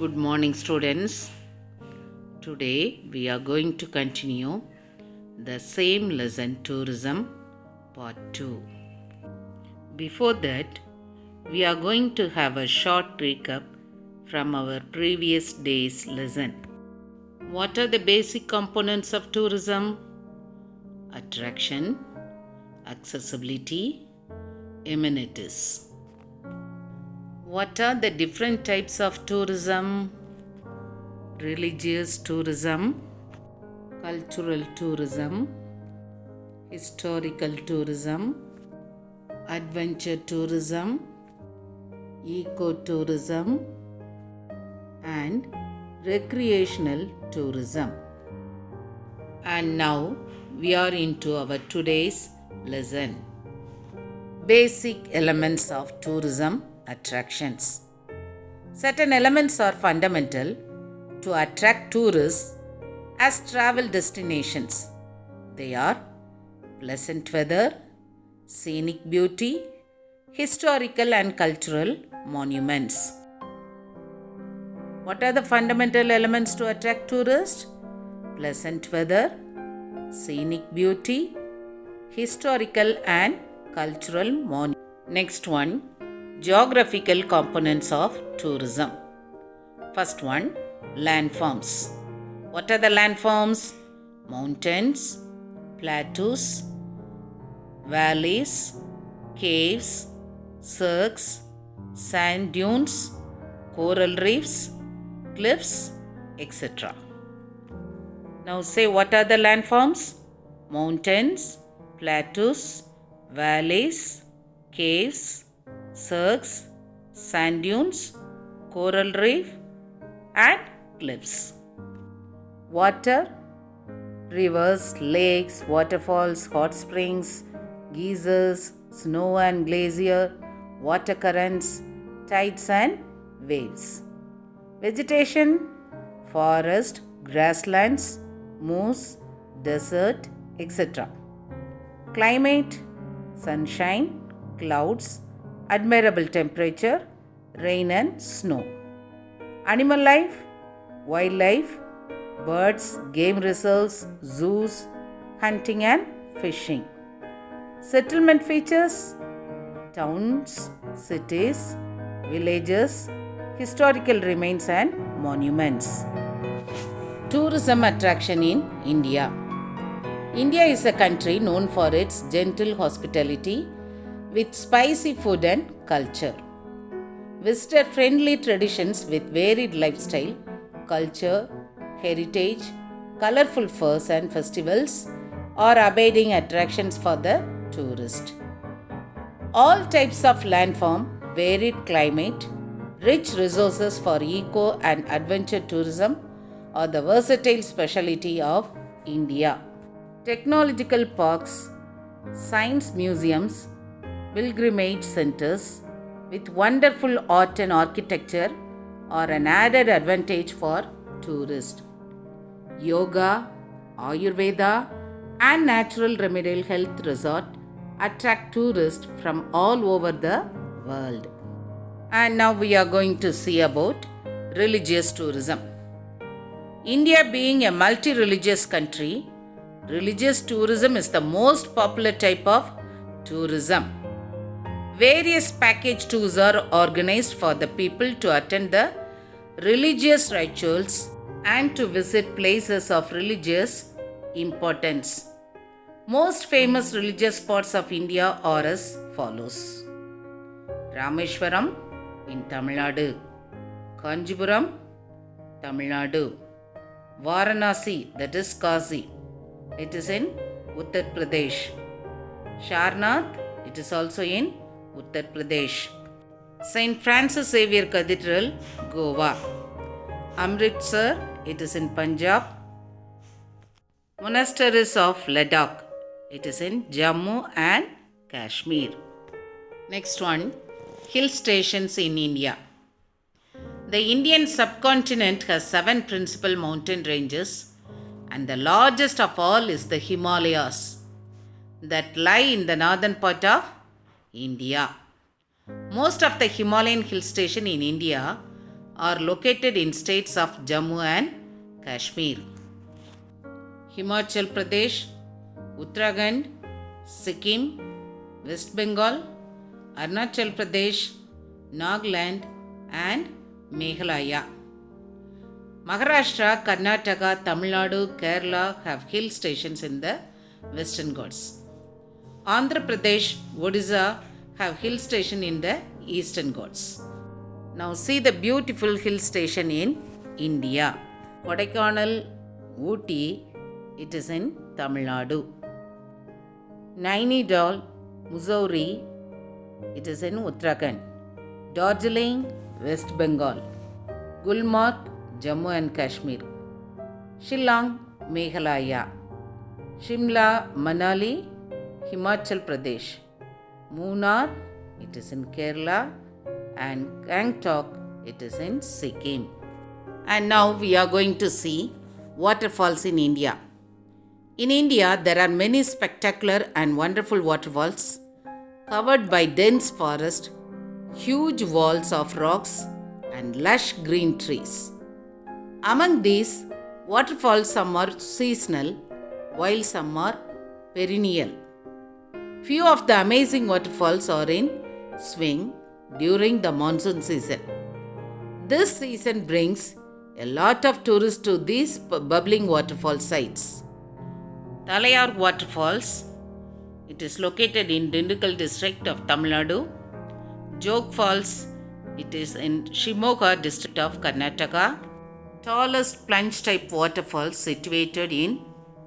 Good morning, students. Today we are going to continue the same lesson, Tourism Part 2. Before that, we are going to have a short recap from our previous day's lesson. What are the basic components of tourism? Attraction, accessibility, amenities. What are the different types of tourism? Religious tourism, cultural tourism, historical tourism, adventure tourism, ecotourism, and recreational tourism. And now we are into our today's lesson. Basic elements of tourism attractions. Certain elements are fundamental to attract tourists as travel destinations. They are pleasant weather, scenic beauty, historical and cultural monuments. What are the fundamental elements to attract tourists? Pleasant weather, scenic beauty, historical and cultural monuments. Next one, geographical components of tourism. First one, landforms. What are the landforms? Mountains, plateaus, valleys, caves, cirques, sand dunes, coral reefs, cliffs, etc. Now say, what are the landforms? Mountains, plateaus, valleys, caves, cirques, sand dunes, coral reef, and cliffs. Water, rivers, lakes, waterfalls, hot springs, geysers, snow and glacier, water currents, tides and waves. Vegetation, forest, grasslands, moors, desert, etc. Climate, sunshine, clouds, admirable temperature, rain and snow. Animal life, wildlife, birds, game reserves, zoos, hunting and fishing. Settlement features, towns, cities, villages, historical remains and monuments. Tourism attraction in India. India is a country known for its gentle hospitality with spicy food and culture. Visitor-friendly traditions with varied lifestyle, culture, heritage, colorful fairs and festivals are abiding attractions for the tourist. All types of landform, varied climate, rich resources for eco and adventure tourism are the versatile specialty of India. Technological parks, science museums, pilgrimage centers with wonderful art and architecture are an added advantage for tourists. Yoga, Ayurveda, and natural remedial health resort attract tourists from all over the world. And now we are going to see about religious tourism. India being a multi-religious country, religious tourism is the most popular type of tourism. Various package tours are organized for the people to attend the religious rituals and to visit places of religious importance. Most famous religious spots of India are as follows. Rameshwaram in Tamil Nadu, Kanchipuram, Tamil Nadu, Varanasi, that is Kashi, it is in Uttar Pradesh, Sarnath, it is also in Uttar Pradesh, St. Francis Xavier Cathedral, Goa, Amritsar, it is in Punjab, Monasteries of Ladakh, it is in Jammu and Kashmir. Next one, hill stations in India. The Indian subcontinent has 7 principal mountain ranges, and the largest of all is the Himalayas that lie in the northern part of India. Most of the Himalayan hill stations in India are located in states of Jammu and Kashmir. Himachal Pradesh, Uttarakhand, Sikkim, West Bengal, Arunachal Pradesh, Nagaland and Meghalaya. Maharashtra, Karnataka, Tamil Nadu, Kerala have hill stations in the Western Ghats. Andhra Pradesh, Odisha have hill station in the Eastern Ghats. Now see the beautiful hill station in India. Kodaikanal, Ooty, it is in Tamil Nadu. Nainidal, Mussoorie, it is in Uttarakhand. Darjeeling, West Bengal. Gulmarg, Jammu and Kashmir. Shillong, Meghalaya. Shimla, Manali, Himachal Pradesh. Munnar, it is in Kerala, and Gangtok, it is in Sikkim. And now we are going to see waterfalls in India. In India, there are many spectacular and wonderful waterfalls covered by dense forest, huge walls of rocks, and lush green trees. Among these, waterfalls some are seasonal, while some are perennial. Few of the amazing waterfalls are in swing during the monsoon season. This season brings a lot of tourists to these bubbling waterfall sites. Thalayar Waterfalls, it is located in Dindigul district of Tamil Nadu. Jog Falls, it is in Shimoga district of Karnataka. Tallest plunge type waterfall situated in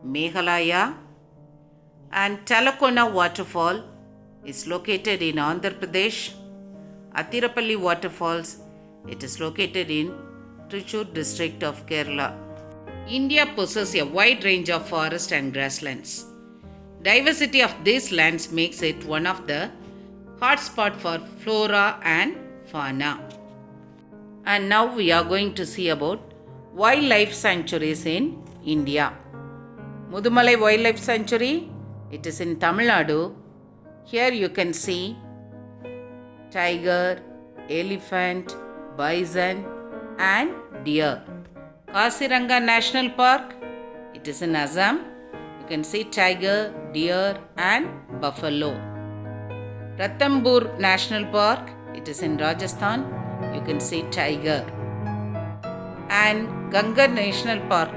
Meghalaya. And Talakona Waterfall is located in Andhra Pradesh. Athirapalli Waterfalls, it is located in Trichy district of Kerala. India possesses a wide range of forests and grasslands. Diversity of these lands makes it one of the hotspots for flora and fauna. And now we are going to see about wildlife sanctuaries in India. Mudumalai Wildlife Sanctuary, it is in Tamil Nadu. Here you can see tiger, elephant, bison and deer. Kaziranga National Park, it is in Assam. You can see tiger, deer and buffalo. Ranthambore National Park, it is in Rajasthan. You can see tiger. And Ganga National Park,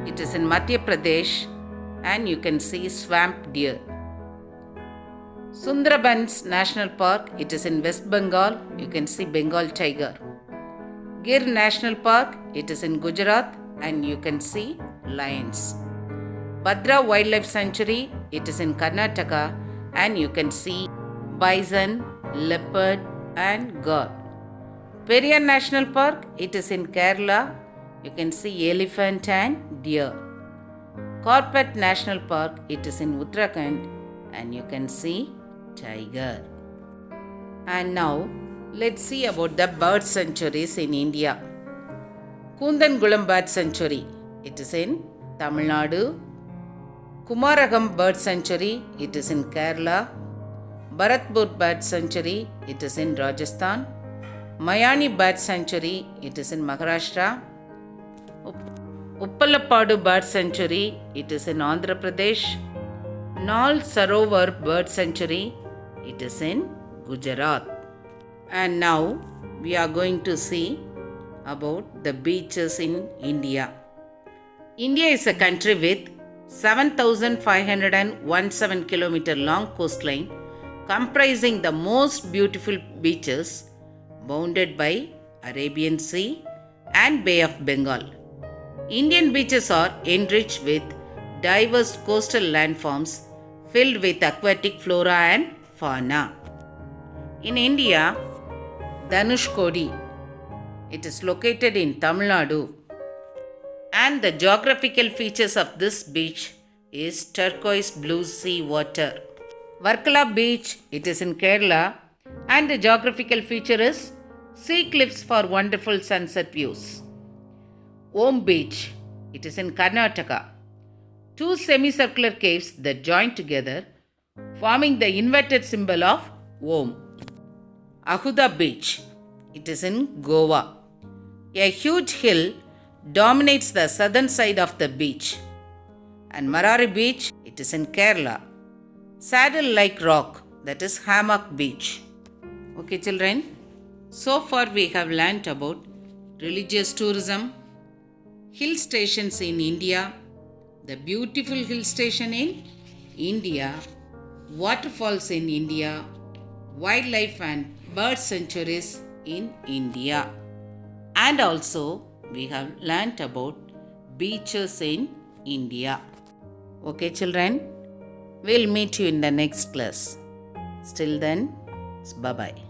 it is in Madhya Pradesh, and you can see swamp deer. Sundarbans National Park, it is in West Bengal. You can see Bengal tiger. Gir National Park, it is in Gujarat, and you can see lions. Bhadra Wildlife Sanctuary, it is in Karnataka, and you can see bison, leopard and gaur. Periyar National Park, it is in Kerala. You can see elephant and deer. Korpet National Park, it is in Uttarakhand, and you can see tiger. And now, let's see about the bird sanctuaries in India. Kundangulam Bird Sanctuary, it is in Tamil Nadu. Kumaragam Bird Sanctuary, it is in Kerala. Bharatpur Bird Sanctuary, it is in Rajasthan. Mayani Bird Sanctuary, it is in Maharashtra. Uppalapadu Bird Sanctuary, it is in Andhra Pradesh. Nal Sarovar Bird Sanctuary, it is in Gujarat. And now we are going to see about the beaches in India. India is a country with 7,517 km long coastline comprising the most beautiful beaches bounded by Arabian Sea and Bay of Bengal. Indian beaches are enriched with diverse coastal landforms filled with aquatic flora and fauna. In India, Dhanushkodi, it is located in Tamil Nadu, and the geographical features of this beach is turquoise blue sea water. Varkala Beach, it is in Kerala, and the geographical feature is sea cliffs for wonderful sunset views. Om Beach, it is in Karnataka. Two semicircular caves that join together, forming the inverted symbol of Om. Ahuda Beach, it is in Goa. A huge hill dominates the southern side of the beach. And Marari Beach, it is in Kerala. Saddle like rock, that is Hammock Beach. Okay, children. So far we have learnt about religious tourism, hill stations in India, the beautiful hill station in India, waterfalls in India, wildlife and bird sanctuaries in India. And also we have learnt about beaches in India. Okay, children, we'll meet you in the next class. Till then, bye bye.